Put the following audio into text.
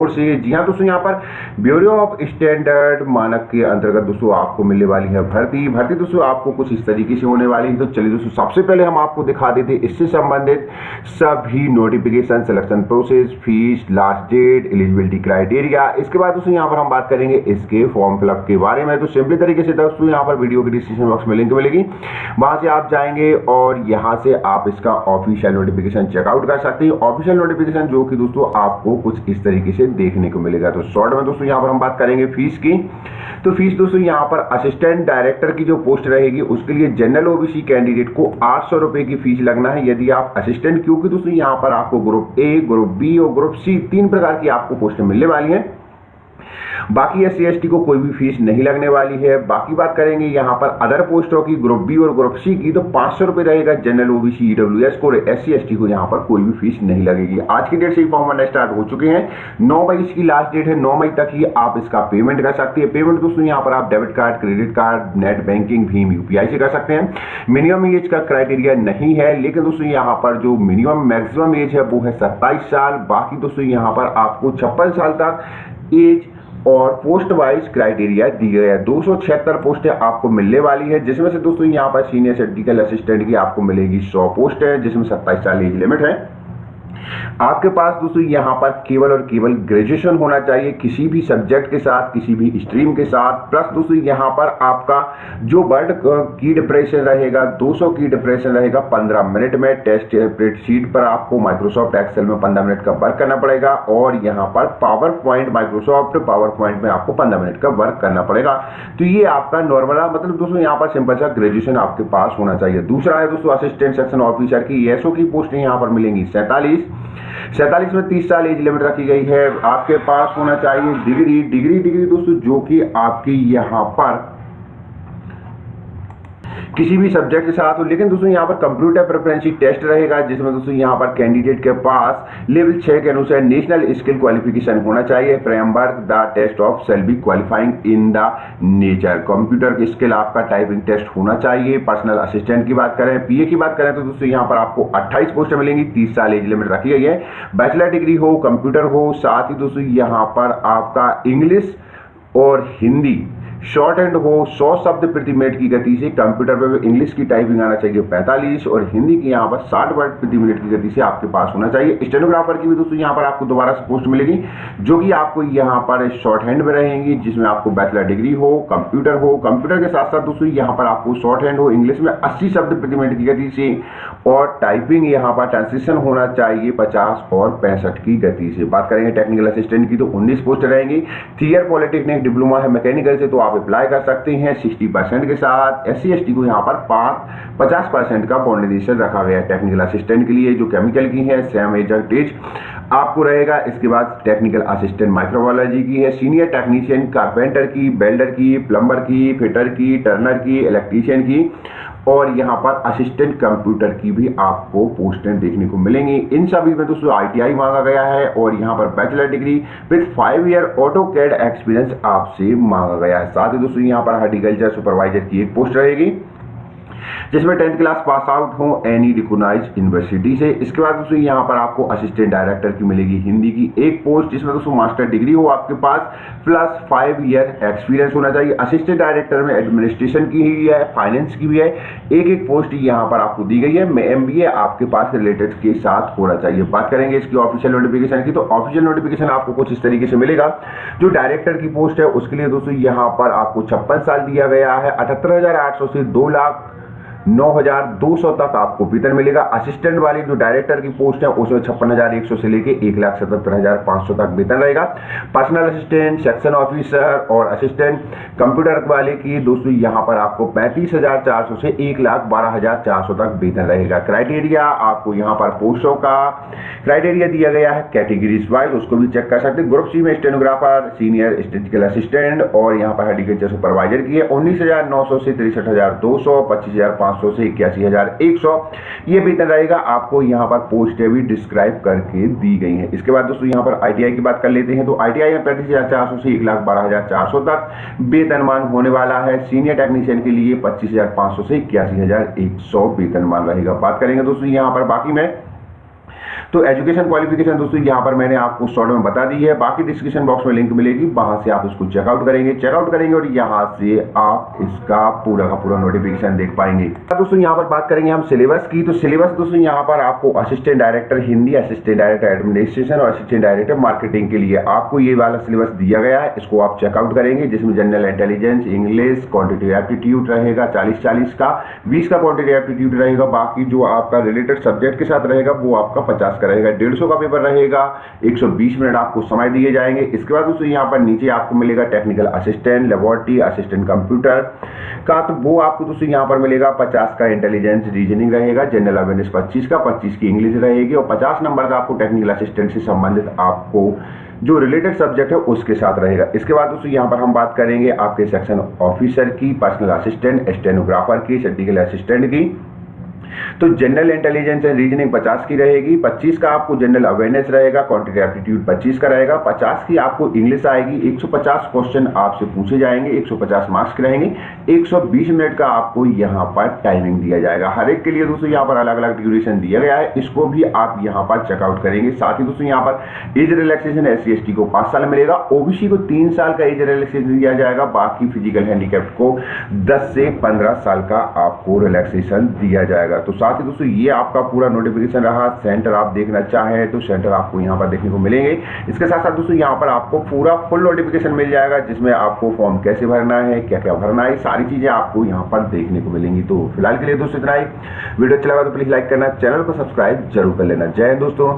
से। जी हाँ दोस्तों, यहाँ पर ब्यूरो ऑफ स्टैंडर्ड मानक के अंतर्गत दोस्तों आपको मिलने वाली है भर्ती दोस्तों आपको कुछ इस तरीके से होने वाली है। तो चलिए दोस्तों, सबसे पहले हम आपको दिखा देते इससे संबंधित सभी notification, selection process, fees, last date, eligibility criteria. इसके बाद दोस्तों यहाँ पर हम बात करेंगे इसके फॉर्म फिलअप के बारे में। तो सिंपली तरीके से दोस्तों यहाँ पर वीडियो के डिस्क्रिप्शन बॉक्स में लिंक मिलेगी, वहां से आप जाएंगे और यहाँ से आप इसका ऑफिशियल नोटिफिकेशन चेकआउट कर सकते हैं। ऑफिशियल नोटिफिकेशन जो कि दोस्तों आपको कुछ इस तरीके से देखने को मिलेगा। तो शॉर्ट में दोस्तों यहाँ पर हम बात करेंगे फीस की। तो फीस दोस्तों यहाँ पर असिस्टेंट डायरेक्टर की जो पोस्ट रहेगी उसके लिए जनरल ओबीसी कैंडिडेट को 800 रुपए की फीस लगना है यदि आप असिस्टेंट, क्योंकि दोस्तों यहाँ पर आपको ग्रुप ए, ग्रुप बी और ग्रुप सी 3 प्रकार की आपको पोस्टें मिलने वाली हैं। बाकी SC ST को कोई भी फीस नहीं लगने वाली है। बाकी बात करेंगे यहाँ पर अदर पोस्टों की, ग्रुप बी और ग्रुप सी की, तो 500 रुपए रहेगा जनरल ओबीसी EWS को, और SC ST को यहाँ पर कोई भी फीस नहीं लगेगी। आज की डेट से ही फॉर्म भरना स्टार्ट हो चुके हैं। 9 मई इसकी लास्ट डेट है, 9 मई तक ही आप इसका पेमेंट कर सकते हैं। पेमेंट दोस्तों यहाँ पर आप debit card, credit card, net banking, Bhim UPI से कर सकते हैं। मिनिमम एज का क्राइटेरिया नहीं है, लेकिन दोस्तों यहाँ पर जो मिनिमम मैक्सिमम एज है वो है 27 साल। बाकी दोस्तों यहाँ पर आपको 56 साल तक एज और पोस्ट वाइज क्राइटेरिया दी गई है। 276 पोस्टें आपको मिलने वाली है, जिसमें से दोस्तों यहाँ पर सीनियर सर्जिकल असिस्टेंट की आपको मिलेगी 100 पोस्ट है, जिसमें 27 साल एज लिमिट है। आपके पास दोस्तों यहाँ पर केवल और केवल ग्रेजुएशन होना चाहिए किसी भी सब्जेक्ट के साथ, किसी भी स्ट्रीम के साथ। प्लस दोस्तों यहाँ पर आपका जो वर्ड की डिप्रेशन रहेगा 200 की डिप्रेशन रहेगा 15 मिनट में। टेस्ट स्प्रेडशीट पर आपको माइक्रोसॉफ्ट एक्सेल में 15 मिनट का वर्क करना पड़ेगा, और यहाँ पर power point, Microsoft power point में आपको 15 मिनट का वर्क करना पड़ेगा। तो ये आपका नॉर्मल, मतलब दोस्तों यहाँ पर सिंपल सा ग्रेजुएशन आपके पास होना चाहिए। दूसरा है दोस्तों असिस्टेंट सेक्शन ऑफिसर की ESO की पोस्टें यहाँ पर मिलेंगी 47 में 30 साल एज लिमिट रखी गई है। आपके पास होना चाहिए डिग्री दोस्तों जो कि आपकी यहाँ पर किसी भी सब्जेक्ट के साथ हो। लेकिन दोस्तों यहाँ पर कंप्यूटर प्रेफरेंसी टेस्ट रहेगा, जिसमें दोस्तों यहाँ पर कैंडिडेट के पास लेवल 6 के अनुसार नेशनल स्किल क्वालिफिकेशन होना चाहिए। Framework the test of cell be qualifying in the nature. Computer skill आपका टाइपिंग टेस्ट होना चाहिए। पर्सनल असिस्टेंट की बात करें, PA की बात करें तो दोस्तों यहाँ पर आपको 28 पोस्टें मिलेंगी, 30 साल एज लिमिट रखी गई है। बैचलर डिग्री हो, कंप्यूटर हो, साथ ही दोस्तों यहाँ पर आपका इंग्लिश और हिंदी शॉर्ट हैंड हो, 100 शब्द प्रति मिनट की गति से। कंप्यूटर पर इंग्लिश की टाइपिंग आना चाहिए 45 और हिंदी की यहाँ पर 60 वर्ड प्रति मिनट की गति से आपके पास होना चाहिए। स्टेनोग्राफर की भी दोस्तों यहाँ पर आपको दोबारा से पोस्ट मिलेगी, जो कि आपको यहाँ पर शॉर्ट हैंड में रहेंगी, जिसमें आपको बैचलर डिग्री हो, कंप्यूटर के साथ साथ दोस्तों यहाँ पर आपको शॉर्ट हैंड हो, इंग्लिश में 80 शब्द प्रति मिनट की गति से, और टाइपिंग यहाँ पर ट्रांसलेशन होना चाहिए 50 और 65 की गति से। बात करेंगे टेक्निकल असिस्टेंट की तो 19 पोस्ट रहेंगी। थियर पॉलिटेक्निक डिप्लोमा है मैकेनिकल से, तो आप अप्लाई कर सकते हैं 60% के साथ। SC ST को यहाँ पर 50% का बॉन्डिजेशन रखा गया है टेक्निकल असिस्टेंट के लिए। जो केमिकल की है सेम एज आपको रहेगा। इसके बाद टेक्निकल असिस्टेंट माइक्रोबायोलॉजी की है। सीनियर टेक्नीशियन कारपेंटर की, बेल्डर की, प्लम्बर की, फिटर की, टर्नर की, इलेक्ट्रीशियन की, और यहाँ पर असिस्टेंट कंप्यूटर की भी आपको पोस्टें देखने को मिलेंगी। इन सभी में दोस्तों ITI मांगा गया है, और यहाँ पर bachelor degree with 5 year AutoCAD experience आपसे मांगा गया है। साथ ही दोस्तों यहाँ पर हॉर्टिकल्चर सुपरवाइजर की एक पोस्ट रहेगी, जिसमें 10th क्लास पास आउट हो एनी रिकॉग्नाइज्ड यूनिवर्सिटी से। इसके बाद दोस्तों यहाँ पर आपको असिस्टेंट डायरेक्टर की मिलेगी हिंदी की एक पोस्ट, जिसमें दोस्तों मास्टर डिग्री हो आपके पास, प्लस 5 ईयर एक्सपीरियंस होना चाहिए। असिस्टेंट डायरेक्टर में एडमिनिस्ट्रेशन की ही है, फाइनेंस की भी है, एक पोस्ट यहाँ पर आपको दी गई है। MBA आपके पास रिलेटेड के साथ होना चाहिए। बात करेंगे इसकी ऑफिशियल नोटिफिकेशन की, तो ऑफिशियल नोटिफिकेशन आपको कुछ इस तरीके से मिलेगा। जो डायरेक्टर की पोस्ट है उसके लिए दोस्तों यहाँ पर आपको 56 साल दिया गया है। 78,800 से 2,09,200 तक आपको वेतन मिलेगा। असिस्टेंट वाली जो डायरेक्टर की पोस्ट है उसमें 56,100 से लेके 1,77,500 तक वेतन रहेगा। पर्सनल असिस्टेंट, सेक्शन ऑफिसर और असिस्टेंट कंप्यूटर वाले की दोस्तों यहाँ पर आपको 35,400 से 1,12,400 तक वेतन रहेगा। क्राइटेरिया आपको यहाँ पर पोस्टों का क्राइटेरिया दिया गया है कैटेगरीज वाइज, उसको भी चेक कर सकते हैं। ग्रुप सी में स्टेनोग्राफर, सीनियर स्टैटिस्टिकल असिस्टेंट और यहाँ पर हॉर्टिकल्चर सुपरवाइजर की है 19,900 से 63,200, 25,500 से 81,100 ये वेतन रहेगा। आपको यहाँ पर पोस्टें भी डिस्क्राइब करके दी गई हैं। इसके बाद दोस्तों यहाँ पर ITI की बात कर लेते हैं, तो ITI में 35,400 से 1,12,400 तक वेतनमान होने वाला है। सीनियर टेक्नीशियन के लिए 25,500 से 81,100 वेतनमान रहेगा। बात करेंगे दोस्तों यहाँ पर बाकी में, तो एजुकेशन क्वालिफिकेशन दोस्तों यहाँ पर मैंने आपको शॉर्ट में बता दी है, बाकी डिस्क्रिप्शन बॉक्स में लिंक मिलेगी, वहां से आप उसको चेकआउट करेंगे और यहाँ से आप इसका पूरा का पूरा नोटिफिकेशन देख पाएंगे। दोस्तों यहाँ पर बात करेंगे हम सिलेबस की। तो सिलेबस दोस्तों यहाँ पर आपको assistant director Hindi, assistant director administration और असिस्टेंट डायरेक्टर मार्केटिंग के लिए आपको ये वाला सिलेबस दिया गया है, इसको आप चेकआउट करेंगे, जिसमें general intelligence, English, quantitative aptitude रहेगा 40-40 का, 20 का क्वांटिटेटिव एप्टीट्यूड रहेगा, बाकी जो आपका रिलेटेड सब्जेक्ट के साथ रहेगा वो आपका 50 का रहेगा, 150 का पेपर रहेगा, 120 मिनट आपको समय दिए जाएंगे। इसके बाद दोस्तों यहाँ पर नीचे आपको मिलेगा technical assistant, laboratory assistant computer का, तो वो आपको दोस्तों यहाँ पर मिलेगा 50 का इंटेलिजेंस रीजनिंग रहेगा, जनरल अवेयरनेस 25 का, 25 की इंग्लिश रहेगी और 50 नंबर का आपको टेक्निकल असिस्टेंट से संबंधित आपको जो रिलेटेड सब्जेक्ट है उसके साथ रहेगा। इसके बाद दोस्तों यहाँ पर हम बात करेंगे आपके सेक्शन ऑफिसर की, पर्सनल असिस्टेंट, स्टेनोग्राफर की, टेक्निकल असिस्टेंट की। तो जनरल इंटेलिजेंस एंड रीजनिंग 50 की रहेगी, 25 का आपको जनरल अवेयरनेस रहेगा, क्वांटिटेटिव एप्टीट्यूड 25 का रहेगा, 50 की आपको इंग्लिश आएगी, 150 क्वेश्चन आपसे पूछे जाएंगे, 150 मार्क्स के रहेंगे, 120 मिनट का आपको यहाँ पर टाइमिंग दिया जाएगा। हर एक के लिए दोस्तों यहाँ पर अलग अलग ड्यूरेशन दिया गया है, इसको भी आप यहाँ पर चेकआउट करेंगे। साथ ही दोस्तों यहाँ पर एज रिलैक्सेशन SC/ST को 5 साल मिलेगा, OBC को 3 साल का एज रिलैक्सेशन दिया जाएगा, बाकी फिजिकल हैंडीकैप्ड को 10 से 15 साल का आपको रिलैक्सेशन दिया जाएगा। तो साथ ही दोस्तों ये आपका पूरा नोटिफिकेशन रहा। सेंटर आप देखना चाहें तो सेंटर आपको यहाँ पर देखने को मिलेंगे। इसके साथ साथ दोस्तों यहाँ पर आपको पूरा फुल नोटिफिकेशन मिल जाएगा, जिसमें आपको फॉर्म कैसे भरना है, क्या क्या भरना है, सारी चीजें आपको यहाँ पर देखने को मिलेंगी। तो फिलहाल के लिए दोस्तों इतना ही। वीडियो अच्छा लगा तो प्लीज लाइक करना, चैनल को सब्सक्राइब जरूर कर लेना। जय हिंद दोस्तों।